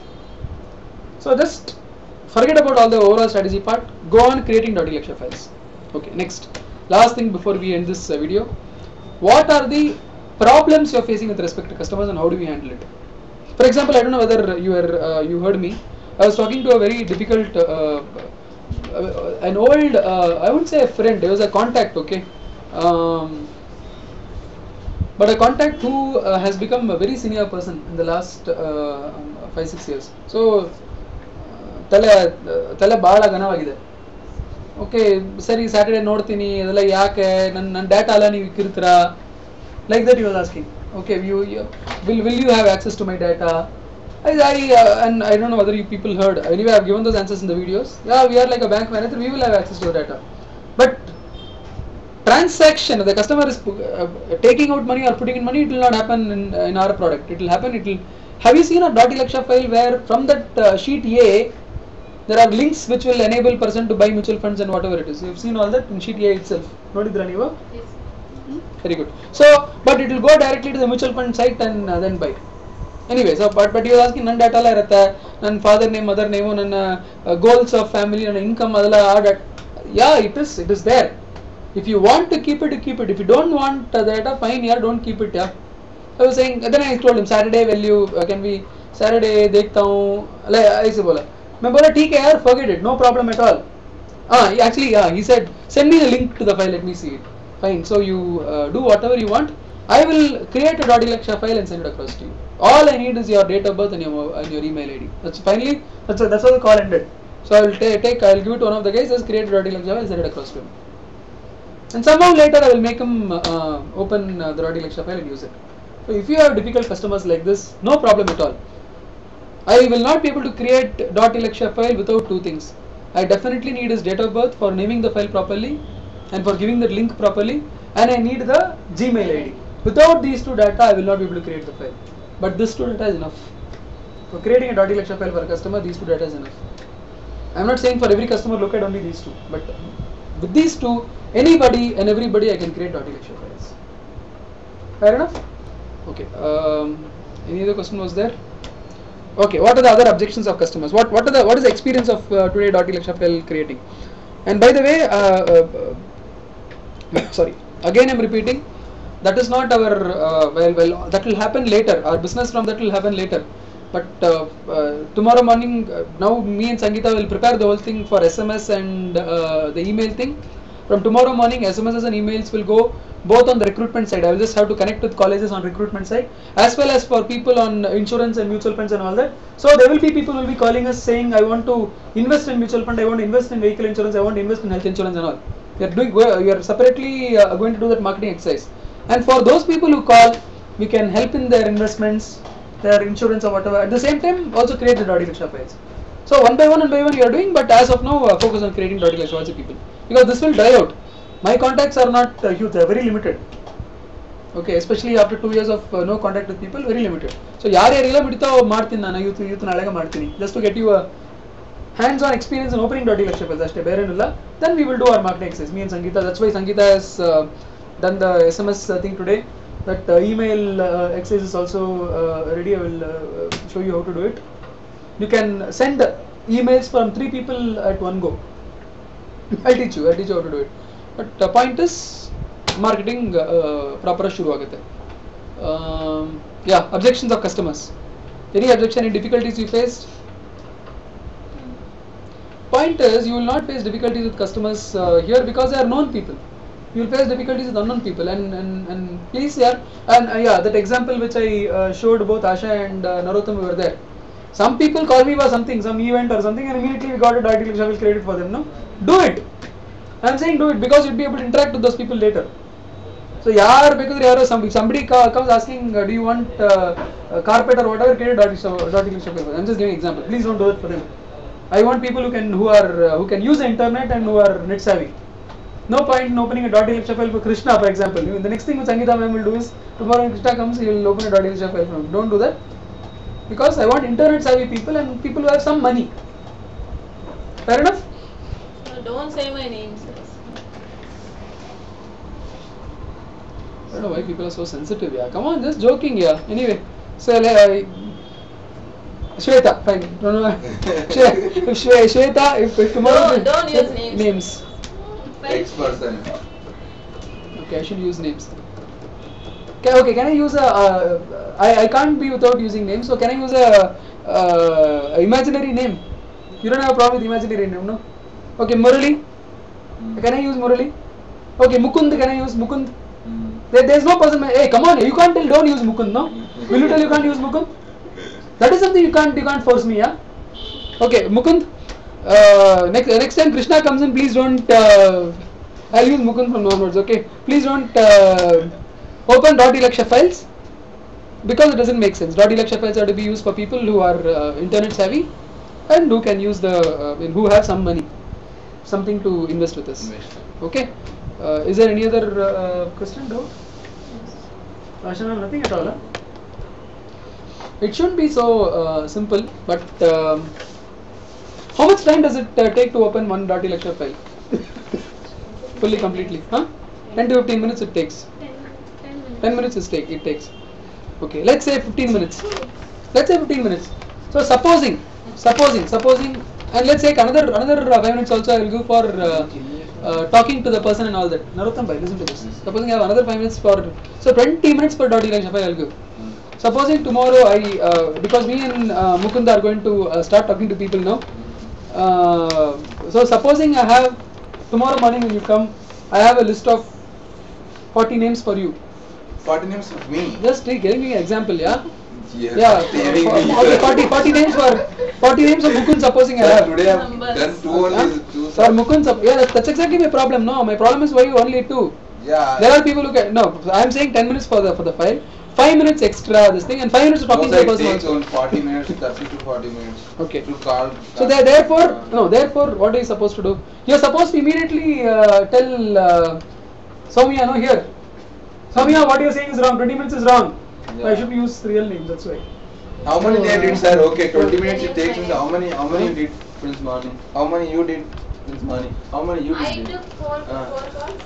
So just forget about all the overall strategy part. Go on creating .elakshya files. Okay, next. Last thing before we end this video, what are the problems you are facing with respect to customers and how do we handle it? For example, I don't know whether you heard me. I was talking to a very difficult, an old, I wouldn't say a friend. There was a contact. Okay, but a contact who has become a very senior person in the last 5-6 years. So ತಲೆ ಭಾಳ ಘನವಾಗಿದೆ. Okay ಸರಿ Saturday ನೋಡ್ತೀನಿ ಅದೆಲ್ಲ ಯಾಕೆ ನನ್ನ data ಎಲ್ಲ ನೀವು ಇಕ್ಕಿರ್ತೀರಾ like that you was asking. Okay will you have access to my data? And I don't know whether you people heard. Anyway, I've given those answers in the videos. Yeah, we are like a bank manager. We will have access to the data. But transaction, the customer is taking out money or putting in money, it will not happen in our product. It will happen. Have you seen a elakshya file where from that sheet A there are links which will enable person to buy mutual funds and whatever it is? You've seen all that in sheet A itself. Nodidra neevu? Yes. Very good. So, but it will go directly to the mutual fund site and then buy. Anyway, so but you are asking ನನ್ನ data ಎಲ್ಲ ಇರುತ್ತೆ, ನನ್ನ father name mother name, ನನ್ನ goals of family, ನನ್ನ income ಅದೆಲ್ಲ yeah, it is there. If you want to keep it, you keep it. If you don't want the data, fine, yeah, don't keep it. Yeah, I was saying, then I told him Saturday value can be Saturday देखता हूँ, ऐसे बोला. मैं बोला ठीक है यार, forget it, no problem at all. Actually yeah, he said send me the link to the file, let me see it. Fine, so you do whatever you want. I will create a elakshya file and send it across to you. All I need is your date of birth and your email ID. That's how the call ended. So I will I'll give it to one of the guys, just create a elakshya file and send it across to him. And somehow later I will make him open the elakshya file and use it. So if you have difficult customers like this, no problem at all. I will not be able to create elakshya file without two things. I definitely need his date of birth for naming the file properly and for giving the link properly, and I need the Gmail ID. Without these two data, I will not be able to create the file. But this two data is enough. For creating a elakshya file for a customer, these two data is enough. I am not saying for every customer look at only these two, but with these two, anybody and everybody I can create elakshya files. Fair enough? Okay. Any other question was there? Okay. What are the other objections of customers? What is the experience of today elakshya file creating? And by the way, sorry. Again, I am repeating. That is not our that will happen later. Our business from that will happen later. But tomorrow morning, now me and Sangeeta will prepare the whole thing for SMS and the email thing. From tomorrow morning, SMSs and emails will go both on the recruitment side. I will just have to connect with colleges on recruitment side, as well as for people on insurance and mutual funds and all that. So there will be people who will be calling us saying, I want to invest in mutual fund, I want to invest in vehicle insurance, I want to invest in health insurance and all. We are separately going to do that marketing exercise. And for those people who call, we can help in their investments, their insurance or whatever. At the same time, also create the elakshya files. So one by one you are doing, but as of now, focus on creating elakshya files to people, because this will die out. My contacts are not huge; they are very limited. Okay, especially after 2 years of no contact with people, very limited. So ಯಾರ್ಯಾರೆಲ್ಲ ಬಿಡ್ತಾವೋ ಮಾಡ್ತೀನಿ ನಾನು, ಇವತ್ತು ನಾಳೆಗೆ ಮಾಡ್ತೀನಿ, just to get you a hands-on experience in opening elakshya files ಅಷ್ಟೇ, ಬೇರೇನಿಲ್ಲ. Then we will do our marketing exercise. Me and Sangeeta. That's why Sangeeta has done the SMS thing today. That email exercise is also ready. I will show you how to do it. You can send emails from 3 people at one go. I'll teach you how to do it. But the point is, marketing proper shuru agate. Yeah, objections of customers. Any objection, any difficulties you faced? Point is, you will not face difficulties with customers here because they are known people. You will face difficulties with unknown people, and please yeah, that example which I showed, both Asha and Narottam were there. Some people call me for something, some event or something, and immediately we got a elakshya file created for them. No, do it. I am saying do it because you'll be able to interact with those people later. So because somebody comes asking, do you want carpet or whatever, create elakshya file. I am just giving example. Please don't do it for them. I want people who can use the internet and who are net savvy. No point in opening a elakshya file for Krishna, for example. The next thing which Sangeeta ma'am will do is, tomorrow when Krishna comes, he will open a elakshya file for him. Don't do that, because I want internet savvy people and people who have some money. Fair enough? No, don't say my name, sir. I don't know why people are so sensitive. Yeah, come on, just joking. Yeah. Anyway, so Shweta, fine. No. Shweta, if tomorrow. Don't use names. Ex-person. Okay, I should use names. Okay, can I use I can't be without using names, so can I use a imaginary name? You don't have a problem with imaginary name, no? Okay, Murali. Can I use Murali? Okay, Mukund, can I use Mukund? There's no person. Hey, come on, you can't tell don't use Mukund, no? Will you tell you can't use Mukund? That is something you can't force me, yeah. Okay, Mukund. Next time Krishna comes in, please don't. I'll use Mukund from onwards. Okay, please don't open .elakshya files because it doesn't make sense. .elakshya files are to be used for people who are internet savvy and who can use who have some money, something to invest with us. Okay. Is there any other question, doubt? Ashana, nothing at all. Huh? It shouldn't be so simple, but how much time does it take to open one .elakshya file? Fully, completely? Huh? 10 to 15 minutes it takes. 10 minutes it takes. Okay, let's say 15 minutes. Let's say 15 minutes. So supposing, and let's take another 5 minutes also I will go for talking to the person and all that. Narottam bhai, listen to this. Supposing I have another 5 minutes for, so 20 minutes per .elakshya file I will give. Supposing tomorrow because me and Mukunda are going to start talking to people now. So supposing I have, tomorrow morning when you come, I have a list of 40 names for you. 40 names of me? Just giving you an example, yeah? Yes. Yeah, okay, 40 names of Mukund supposing I have. Today I have done 2 only. For Mukund, yeah, that's exactly my problem. No, my problem is why you only 2. Yeah. There are people who can, no, I am saying 10 minutes for the file, 5 minutes extra this thing, and 5 minutes of talking to the person also. Only 40 minutes, 30 to 40 minutes. Okay. To call. So therefore, what are you supposed to do? You are supposed to immediately tell Soumya, no, here. Soumya, what you are saying is wrong. 20 minutes is wrong. Yeah. I should use real name. That's why. How many they did, sir? Okay, 20 minutes it takes. How many you did since morning? How many you did since morning? How many you did? I took 4 calls,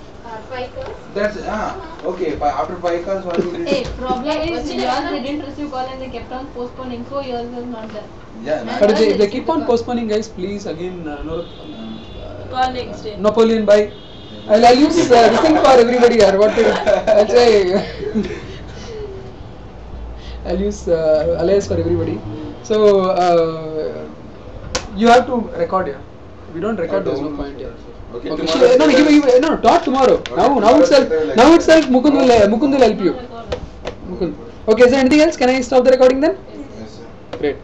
5 calls. That's okay. After 5 calls, what you did? Hey, problem is yours they didn't receive call and they kept on postponing, so yours was not there. Yeah. But if they keep on postponing, guys, please again, Call next day. Napoleon by. I'll use this thing for everybody here. I'll say. I'll use alias for everybody. So you have to record here. If you don't record, there's no point here. Okay. Okay. No, talk tomorrow. Now itself, Mukund will help you. Mukund. Okay. Is there anything else? Can I stop the recording then? Yes, sir. Great.